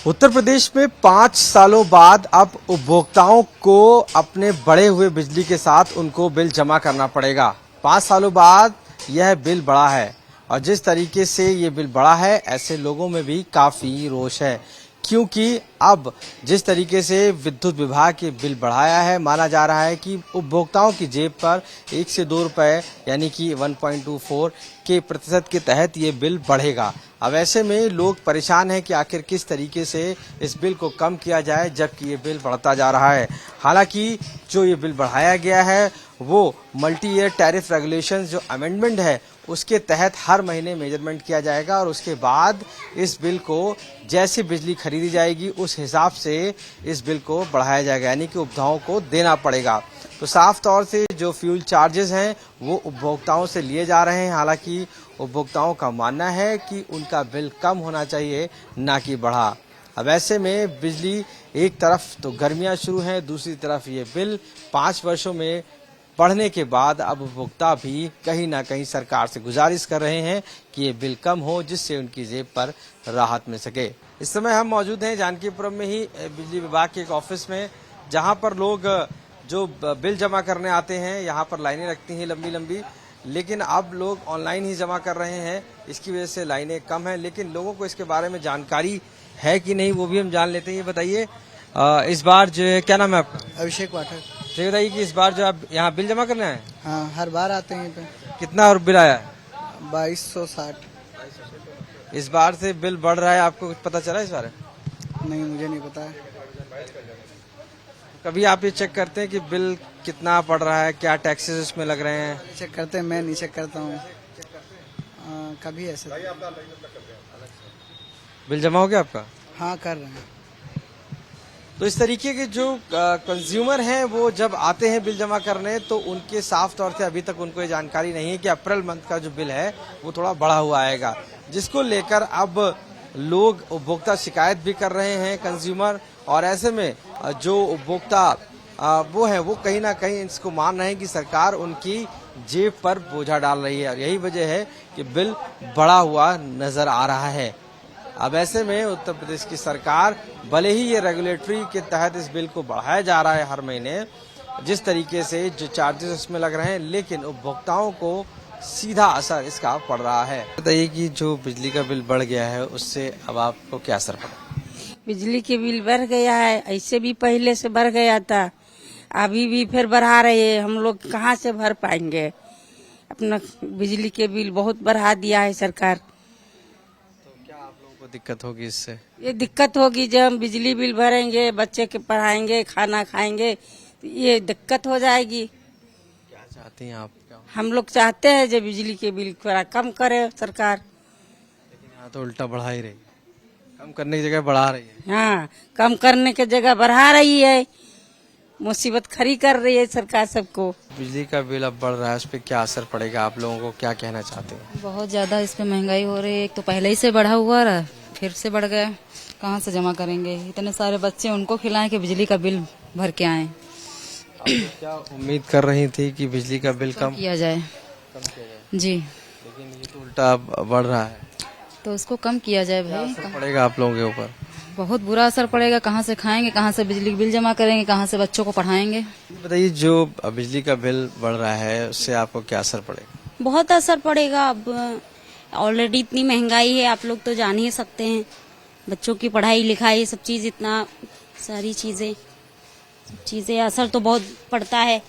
उत्तर प्रदेश में 5 सालों बाद अब उपभोक्ताओं को अपने बढ़े हुए बिजली के साथ उनको बिल जमा करना पड़ेगा। 5 सालों बाद यह बिल बढ़ा है और जिस तरीके से ये बिल बढ़ा है ऐसे लोगों में भी काफी रोष है, क्योंकि अब जिस तरीके से विद्युत विभाग के बिल बढ़ाया है, माना जा रहा है कि उपभोक्ताओं की जेब पर 1 से 2 रुपए यानी कि 1.24 के प्रतिशत के तहत ये बिल बढ़ेगा। अब ऐसे में लोग परेशान हैं कि आखिर किस तरीके से इस बिल को कम किया जाए जबकि ये बिल बढ़ता जा रहा है। हालांकि जो ये बिल बढ़ाया गया है वो मल्टी ईयर टैरिफ रेगुलेशन जो अमेंडमेंट है उसके तहत हर महीने मेजरमेंट किया जाएगा और उसके बाद इस बिल को जैसे बिजली खरीदी जाएगी उस हिसाब से इस बिल को बढ़ाया जाएगा, यानी कि उपभोक्ताओं को देना पड़ेगा। तो साफ तौर से जो फ्यूल चार्जेस हैं वो उपभोक्ताओं से लिए जा रहे हैं। हालांकि उपभोक्ताओं का मानना है कि उनका बिल कम होना चाहिए, ना कि बढ़ा। अब ऐसे में बिजली एक तरफ तो गर्मियां शुरू हैं, दूसरी तरफ ये बिल 5 वर्षों में बढ़ने के बाद अब उपभोक्ता भी कहीं ना कहीं सरकार से गुजारिश कर रहे हैं कि ये बिल कम हो जिससे उनकी जेब पर राहत मिल सके। इस समय हम मौजूद हैं जानकीपुरम में ही बिजली विभाग के एक ऑफिस में, जहां पर लोग जो बिल जमा करने आते हैं यहाँ पर लाइनें लगती हैं लंबी लंबी, लेकिन अब लोग ऑनलाइन ही जमा कर रहे हैं। इसकी वजह से लाइनें कम हैं, लेकिन लोगों को इसके बारे में जानकारी है कि नहीं वो भी हम जान लेते हैं। ये बताइए इस बार जो है, क्या नाम है आपका? अभिषेक पाठक। ये बताइए कि इस बार जो आप यहाँ बिल जमा करने आए? हाँ, हर बार आते हैं पे। कितना और बिल आया है? 2260। इस बार से बिल बढ़ रहा है, आपको कुछ पता चला इस बार? नहीं, मुझे नहीं पता है। कभी आप ये चेक करते हैं कि बिल कितना पड़ रहा है, क्या टैक्सेस उसमें लग रहे हैं? चेक करते हैं, मैं नहीं चेक करता हूँ। कभी ऐसे। बिल जमा हो गया आपका? हाँ, कर रहे हैं। तो इस तरीके के जो कंज्यूमर हैं वो जब आते हैं बिल जमा करने तो उनके साफ तौर से अभी तक उनको ये जानकारी नहीं है कि अप्रैल मंथ का जो बिल है वो थोड़ा बढ़ा हुआ आएगा, जिसको लेकर अब लोग उपभोक्ता शिकायत भी कर रहे हैं कंज्यूमर। और ऐसे में जो उपभोक्ता वो है वो कहीं ना कहीं इसको मान रहे हैं कि सरकार उनकी जेब पर बोझा डाल रही है और यही वजह है कि बिल बढ़ा हुआ नजर आ रहा है। अब ऐसे में उत्तर प्रदेश की सरकार भले ही ये रेगुलेटरी के तहत इस बिल को बढ़ाया जा रहा है हर महीने, जिस तरीके से जो चार्जेस उसमें लग रहे हैं, लेकिन उपभोक्ताओं को सीधा असर इसका पड़ रहा है। बताइए कि जो बिजली का बिल बढ़ गया है उससे अब आपको क्या असर पड़ा? बिजली के बिल बढ़ गया है, ऐसे भी पहले से बढ़ गया था, अभी भी फिर बढ़ा रहे हैं। हम लोग कहाँ से भर पाएंगे अपना बिजली के बिल? बहुत बढ़ा दिया है सरकार। दिक्कत होगी इससे? ये दिक्कत होगी जब हम बिजली बिल भरेंगे, बच्चे के पढ़ाएंगे, खाना खाएंगे, तो ये दिक्कत हो जाएगी। क्या चाहती हैं आप? हम लोग चाहते हैं जो बिजली के बिल थोड़ा कम करे सरकार, लेकिन यहाँ तो उल्टा बढ़ा ही रही है, कम करने की जगह बढ़ा रही है। हाँ, कम करने की जगह बढ़ा रही है, मुसीबत खड़ी कर रही है सरकार सबको। बिजली का बिल अब बढ़ रहा है, उस पर क्या असर पड़ेगा? आप लोगों को क्या कहना चाहते हैं? बहुत ज्यादा इस पे महंगाई हो रही है। एक तो पहले ही से बढ़ा हुआ रहा, फिर से बढ़ गया। कहाँ से जमा करेंगे? इतने सारे बच्चे, उनको खिलाएं कि बिजली का बिल भर के आए। क्या उम्मीद कर रही थी कि बिजली का बिल कम किया जाए? जी, लेकिन ये तो उल्टा बढ़ रहा है। तो उसको कम किया जाए भाई। असर पड़ेगा आप लोगों के ऊपर? बहुत बुरा असर पड़ेगा। कहाँ से खाएंगे, कहाँ से बिजली बिल जमा करेंगे, कहाँ से बच्चों को पढ़ाएंगे? बताइए, जो बिजली का बिल बढ़ रहा है उससे आपको क्या असर पड़ेगा? बहुत असर पड़ेगा। अब ऑलरेडी इतनी महंगाई है, आप लोग तो जान ही सकते हैं। बच्चों की पढ़ाई लिखाई सब चीज, इतना सारी चीजें असर तो बहुत पड़ता है।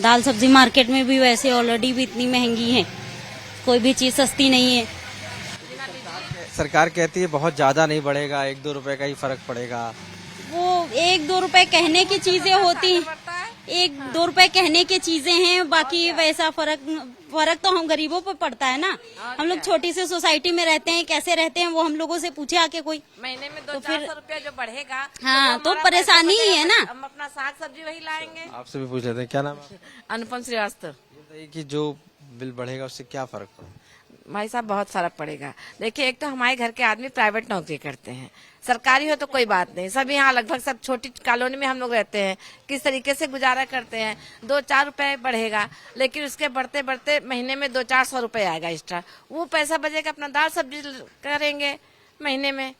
दाल सब्जी मार्केट में भी वैसे ऑलरेडी भी इतनी महंगी है, कोई भी चीज सस्ती नहीं है। सरकार कहती है बहुत ज्यादा नहीं बढ़ेगा, 1-2 रुपए का ही फर्क पड़ेगा। वो 1-2 रुपए कहने की चीजें होती हैं, 1-2 रुपए कहने की चीजें हैं, बाकी वैसा फर्क तो हम गरीबों पर पड़ता है ना। हम लोग छोटी सी सोसाइटी में रहते हैं, कैसे रहते हैं वो हम लोगों से पूछे आके कोई। महीने में तो 200-400 रुपया जो बढ़ेगा, हाँ, तो परेशानी ही है ना। हम अपना साग सब्जी वही लाएंगे। आपसे भी पूछ लेते हैं, क्या नाम है? अनुपम श्रीवास्तव। बताइए कि जो बिल बढ़ेगा उससे क्या फर्क पड़ेगा? भाई साहब, बहुत फर्क पड़ेगा। देखिए, एक तो हमारे घर के आदमी प्राइवेट नौकरी करते हैं, सरकारी हो तो कोई बात नहीं। सब यहाँ लगभग सब छोटी कॉलोनी में हम लोग रहते हैं, किस तरीके से गुजारा करते हैं। 2-4 रुपए बढ़ेगा, लेकिन उसके बढ़ते बढ़ते महीने में 200-400 रुपए आएगा एक्स्ट्रा। वो पैसा बचेगा, अपना दाल सब्जी करेंगे महीने में।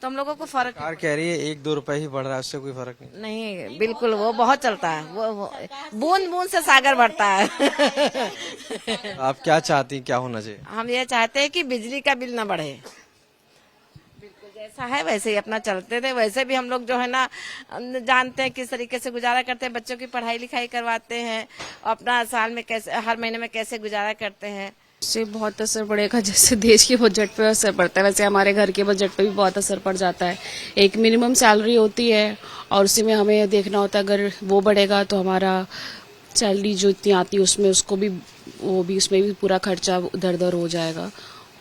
तो हम लोगों को फर्क सरकार कह रही है 1-2 रुपए ही बढ़ रहा है, उससे कोई फर्क नहीं। नहीं, बिल्कुल वो बहुत चलता है, वो बूंद बूंद से सागर बढ़ता है। आप क्या चाहती हैं, क्या होना चाहिए? हम ये चाहते हैं कि बिजली का बिल न बढ़े, बिल्कुल जैसा है वैसे ही अपना चलते थे। वैसे भी हम लोग जो है ना जानते हैं किस तरीके से गुजारा करते हैं, बच्चों की पढ़ाई लिखाई करवाते हैं, अपना साल में कैसे, हर महीने में कैसे गुजारा करते हैं। इससे बहुत असर पड़ेगा। जैसे देश के बजट पे असर पड़ता है, वैसे हमारे घर के बजट पे भी बहुत असर पड़ जाता है। एक मिनिमम सैलरी होती है और उसी में हमें देखना होता है, अगर वो बढ़ेगा तो हमारा सैलरी जो इतनी आती है उसमें उसको भी उसमें भी पूरा खर्चा उधर उधर हो जाएगा।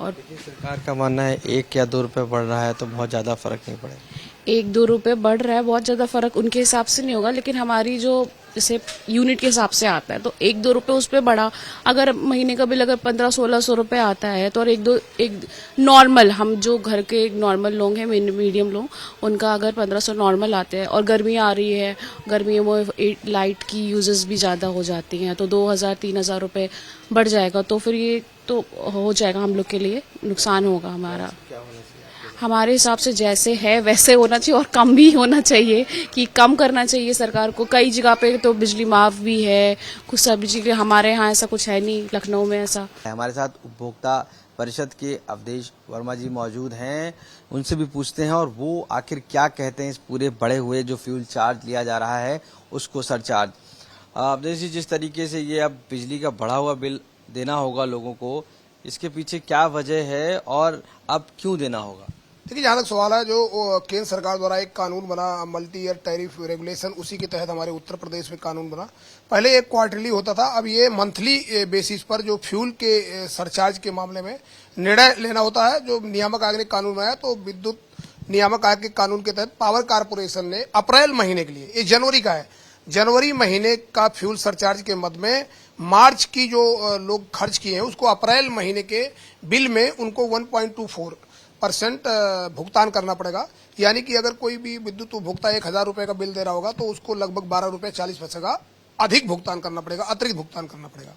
और सरकार का मानना है 1 या 2 रुपए बढ़ रहा है तो बहुत ज्यादा फर्क नहीं पड़ेगा। 1-2 रुपए बढ़ रहा है, बहुत ज्यादा फर्क उनके हिसाब से नहीं होगा, लेकिन हमारी जो जैसे यूनिट के हिसाब से आता है तो 1-2 रुपए उस पर बढ़ा। अगर महीने का बिल अगर 1500-1600 रुपए आता है तो और एक नॉर्मल, हम जो घर के नॉर्मल लोग हैं, मीडियम लोग, उनका अगर 1500 नॉर्मल आते हैं और गर्मी आ रही है, गर्मियों में लाइट की यूजेस भी ज्यादा हो जाती हैं, तो 2000-3000 रुपए बढ़ जाएगा। तो फिर ये तो हो जाएगा, हम लोग के लिए नुकसान होगा हमारा। हमारे हिसाब से जैसे है वैसे होना चाहिए और कम भी होना चाहिए, कि कम करना चाहिए सरकार को। कई जगह पे तो बिजली माफ भी है, कुछ सभी जगह, हमारे यहाँ ऐसा कुछ है नहीं, लखनऊ में ऐसा। हमारे साथ उपभोक्ता परिषद के अवधेश वर्मा जी मौजूद हैं, उनसे भी पूछते हैं और वो आखिर क्या कहते हैं इस पूरे बढ़े हुए जो फ्यूल चार्ज लिया जा रहा है उसको सरचार्ज। अवधेश जी, जिस तरीके से ये अब बिजली का बढ़ा हुआ बिल देना होगा लोगों को, इसके पीछे क्या वजह है और अब क्यों देना होगा? देखिए, जहाँ तक सवाल है, जो केंद्र सरकार द्वारा एक कानून बना मल्टी ईयर टैरिफ रेगुलेशन, उसी के तहत हमारे उत्तर प्रदेश में कानून बना। पहले एक क्वार्टरली होता था, अब ये मंथली बेसिस पर जो फ्यूल के सरचार्ज के मामले में निर्णय लेना होता है। जो नियामक आयोग ने कानून बनाया, तो विद्युत नियामक आयोग के कानून के तहत पावर कारपोरेशन ने अप्रैल महीने के लिए, ये जनवरी का है, जनवरी महीने का फ्यूल सरचार्ज के मद में मार्च की जो लोग खर्च किए हैं उसको अप्रैल महीने के बिल में उनको 1.24% भुगतान करना पड़ेगा। यानी कि अगर कोई भी विद्युत उपभोक्ता 1000 रुपए का बिल दे रहा होगा तो उसको लगभग 12 रुपए 40 पैसे का अधिक भुगतान करना पड़ेगा, अतिरिक्त भुगतान करना पड़ेगा।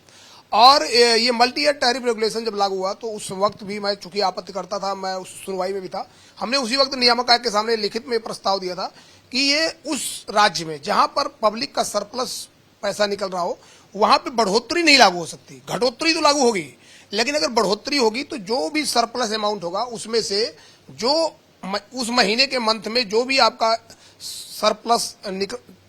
और ये मल्टी ईयर टैरिफ रेगुलेशन जब लागू हुआ तो उस वक्त भी मैं चूंकि आपत्तिकर्ता था, मैं उस सुनवाई में भी था, हमने उसी वक्त नियामक आयोग के सामने लिखित में प्रस्ताव दिया था कि ये उस राज्य में जहां पर पब्लिक का सरप्लस पैसा निकल रहा हो वहां पे बढ़ोतरी नहीं लागू हो सकती। घटोतरी तो लागू होगी, लेकिन अगर बढ़ोतरी होगी तो जो भी सरप्लस अमाउंट होगा उसमें से जो उस महीने के मंथ में जो भी आपका सरप्लस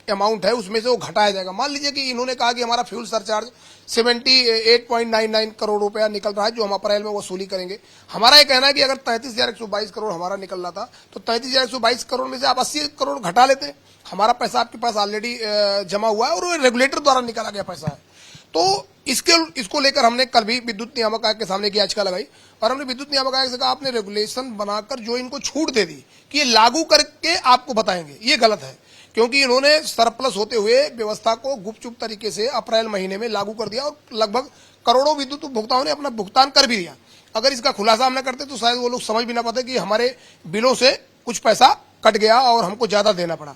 अमाउंट है उसमें से वो घटाया जाएगा। मान लीजिए कि इन्होंने कहा कि हमारा फ्यूल सरचार्ज 78.99 करोड़ रुपया निकल रहा है जो हम अप्रैल में वसूली करेंगे। हमारा ये कहना है कि अगर 33,122 करोड़ हमारा निकल रहा था तो 33,122 करोड़ में से आप 80 करोड़ घटा लेते। हमारा पैसा आपके पास ऑलरेडी जमा हुआ है और वो रेगुलेटर द्वारा निकाला गया पैसा है। तो इसको लेकर हमने कल भी विद्युत नियामक आयोग के सामने की याचिका लगाई और हमने विद्युत नियामक आयोग से कहा आपने रेगुलेशन बनाकर जो इनको छूट दे दी कि ये लागू करके आपको बताएंगे, ये गलत है, क्योंकि इन्होंने सरप्लस होते हुए व्यवस्था को गुपचुप तरीके से अप्रैल महीने में लागू कर दिया और लगभग करोड़ों विद्युत उपभोक्ताओं ने अपना भुगतान कर भी दिया। अगर इसका खुलासा हम न करते तो शायद वो लोग समझ भी ना पाते कि हमारे बिलों से कुछ पैसा कट गया और हमको ज्यादा देना पड़ा।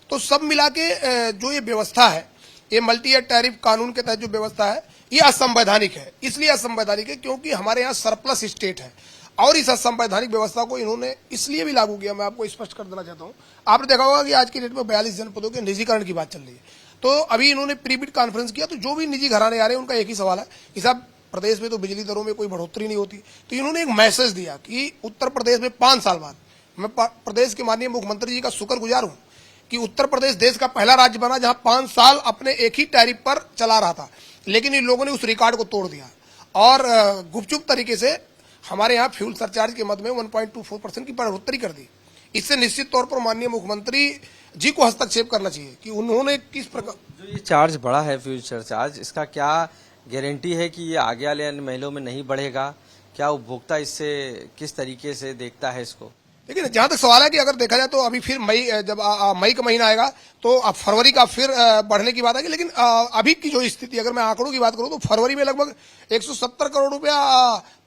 तो सब मिला के जो ये व्यवस्था है, ये मल्टी ईयर टैरिफ कानून के तहत जो व्यवस्था है ये असंवैधानिक है। इसलिए असंवैधानिक है क्योंकि हमारे यहाँ सरप्लस स्टेट है और इस असंवैधानिक व्यवस्था को इन्होंने इसलिए भी लागू किया। मैं आपको स्पष्ट कर देना चाहता हूँ, आपने देखा होगा कि आज की डेट में 42 जनपदों के निजीकरण की बात चल रही है। तो अभी इन्होंने प्रीबिड कॉन्फ्रेंस किया, तो जो भी निजी घराने आ रहे हैं उनका एक ही सवाल है कि साहब प्रदेश में तो बिजली दरों में कोई बढ़ोतरी नहीं होती। तो इन्होंने एक मैसेज दिया कि उत्तर प्रदेश में 5 साल बाद, मैं प्रदेश के माननीय मुख्यमंत्री जी का शुक्रगुजार हूं कि उत्तर प्रदेश देश का पहला राज्य बना जहां 5 साल अपने एक ही टैरिफ पर चला रहा था, लेकिन इन लोगों ने उस रिकॉर्ड को तोड़ दिया और गुपचुप तरीके से हमारे यहाँ फ्यूल सरचार्ज के मद में 1.24% की बढ़ोतरी कर दी। इससे निश्चित तौर पर माननीय मुख्यमंत्री जी को हस्तक्षेप करना चाहिए कि उन्होंने किस प्रकार जो ये चार्ज बढ़ा है फ्यूल सरचार्ज, इसका क्या गारंटी है कि ये आगे वाले महीनों में नहीं बढ़ेगा? क्या उपभोक्ता इससे किस तरीके से देखता है इसको? लेकिन जहां तक सवाल है कि अगर देखा जाए तो अभी फिर मई, जब मई का महीना आएगा तो अब फरवरी का फिर बढ़ने की बात आएगी। लेकिन अभी की जो स्थिति, अगर मैं आंकड़ों की बात करूं तो फरवरी में लगभग 170 करोड़ रुपया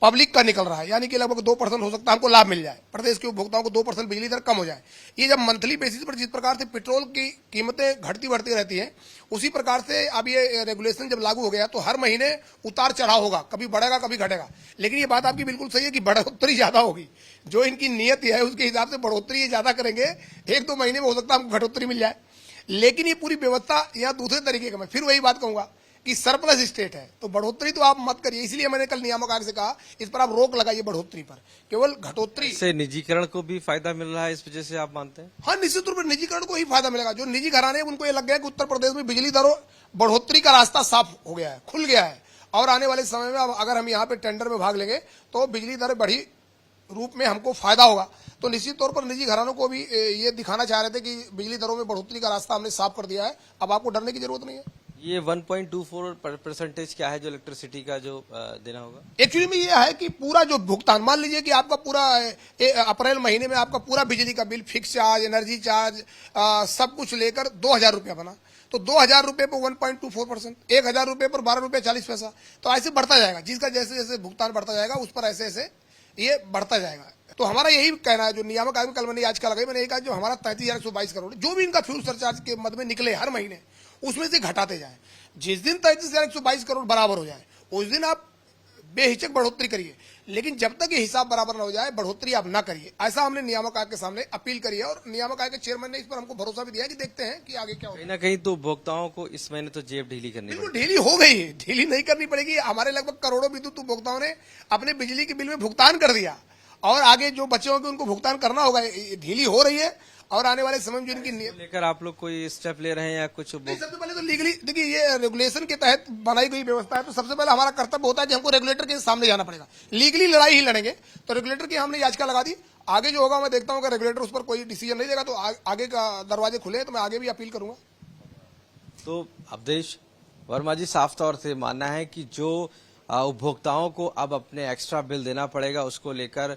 पब्लिक का निकल रहा है, यानी कि लगभग 2% हो सकता है हमको लाभ मिल जाए, प्रदेश के उपभोक्ताओं को 2% बिजली दर कम हो जाए। ये जब मंथली बेसिस पर जिस प्रकार से पेट्रोल की कीमतें घटती बढ़ती रहती हैं, उसी प्रकार से अब ये रेगुलेशन जब लागू हो गया तो हर महीने उतार चढ़ाव होगा, कभी बढ़ेगा कभी घटेगा। लेकिन ये बात आपकी बिल्कुल सही है कि बढ़ोतरी ज्यादा होगी, जो इनकी नियत है उसके हिसाब से बढ़ोतरी ये ज्यादा करेंगे। 1-2 महीने में हो सकता है हमको घटोतरी मिल जाए, लेकिन ये पूरी व्यवस्था यहाँ दूसरे तरीके का, मैं फिर वही बात कहूंगा कि सरप्लस स्टेट है तो बढ़ोतरी तो आप मत करिए। इसलिए मैंने कल नियामक आयोग से कहा इस पर आप रोक लगाइए बढ़ोतरी पर, केवल घटोतरी इससे निजीकरण को भी फायदा मिल रहा है, इस वजह से आप मानते हैं? हाँ, निश्चित रूप से निजीकरण को ही फायदा मिलेगा। जो निजी घराने हैं उनको ये लग गया कि उत्तर प्रदेश में बिजली दरों बढ़ोतरी का रास्ता साफ हो गया है, खुल गया है, और आने वाले समय में अगर हम यहाँ पे टेंडर में भाग लेंगे तो बिजली दरें बढ़ी रूप में हमको फायदा होगा। तो निश्चित तौर पर निजी घरानों को भी ये दिखाना चाह रहे थे कि बिजली दरों में बढ़ोतरी का रास्ता हमने साफ कर दिया है, अब आपको डरने की जरूरत नहीं है। ये 1.24% क्या है जो इलेक्ट्रिसिटी का जो देना होगा? एक्चुअली में ये है कि पूरा जो भुगतान, मान लीजिए कि आपका पूरा अप्रैल महीने में आपका पूरा बिजली का bill, fix charge, energy charge, सब कुछ लेकर 2,000 रुपया बना, तो 2,000 रुपये पर 1.24%, 1,000 रुपये पर 12 रुपये 40 पैसा, तो ऐसे बढ़ता जाएगा। जिसका जैसे जैसे भुगतान बढ़ता जाएगा उस पर ऐसे ऐसे ये बढ़ता जाएगा। तो हमारा यही कहना है, जो नियामक आयोग कल मैंने याचिका लगाई, मैंने कहा जो हमारा 33,122 करोड़ जो भी इनका फ्यूल सरचार्ज के मद में निकले हर महीने, उसमें से घटाते जाए। जिस दिन 33,122 करोड़ बराबर हो जाए उस दिन आप बेहिचक बढ़ोतरी करिए, लेकिन जब तक ये हिसाब बराबर न हो जाए बढ़ोतरी आप ना करिए। ऐसा हमने नियामक आयोग के सामने अपील करी है, और नियामक आयोग के चेयरमैन ने इस पर हमको भरोसा भी दिया है कि देखते हैं कि आगे क्या होगा। कहीं ना कहीं तो उपभोक्ताओं को इस महीने तो जेब ढीली करनी बिल्कुल पड़ेगी। ढीली हो गई है, ढीली नहीं करनी पड़ेगी। हमारे लगभग करोड़ों विद्युत उपभोक्ताओं ने अपने बिजली के बिल में भुगतान कर दिया, और आगे जो बचे होंगे उनको भुगतान करना होगा। ढीली हो रही है, और आने वाले समय में जो इनकी लेकर आप लोग कोई स्टेप ले रहे हैं या कुछ? सबसे पहले तो लीगली देखिए, ये रेगुलेशन के तहत बनाई गई व्यवस्था है, तो सबसे पहले हमारा कर्तव्य होता है कि हमको रेगुलेटर के सामने जाना पड़ेगा। लीगली लड़ाई ही लड़ेंगे, तो रेगुलेटर की हमने याचिका लगा दी। आगे जो होगा मैं देखता हूँ कि रेगुलेटर उस पर कोई डिसीजन नहीं देगा तो आगे का दरवाजे खुले, तो मैं आगे भी अपील करूंगा। तो अवधेश वर्मा जी, साफ तौर से मानना है कि जो उपभोक्ताओं को अब अपने एक्स्ट्रा बिल देना पड़ेगा, उसको लेकर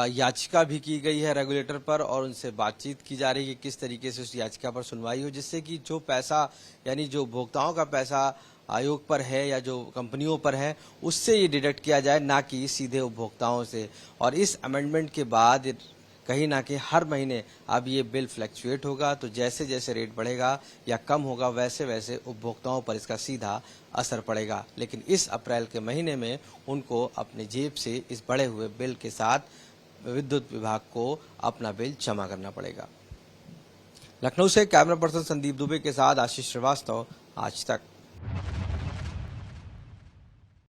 याचिका भी की गई है रेगुलेटर पर, और उनसे बातचीत की जा रही है कि किस तरीके से उस याचिका पर सुनवाई हो, जिससे कि जो पैसा, यानी जो उपभोक्ताओं का पैसा आयोग पर है या जो कंपनियों पर है, उससे ये डिडक्ट किया जाए, ना कि सीधे उपभोक्ताओं से। और इस अमेंडमेंट के बाद कहीं ना कहीं हर महीने अब ये बिल फ्लैक्चुएट होगा, तो जैसे जैसे रेट बढ़ेगा या कम होगा वैसे वैसे उपभोक्ताओं पर इसका सीधा असर पड़ेगा। लेकिन इस अप्रैल के महीने में उनको अपने जेब से इस बढ़े हुए बिल के साथ विद्युत विभाग को अपना बिल जमा करना पड़ेगा। लखनऊ से कैमरा पर्सन संदीप दुबे के साथ आशीष श्रीवास्तव, आज तक।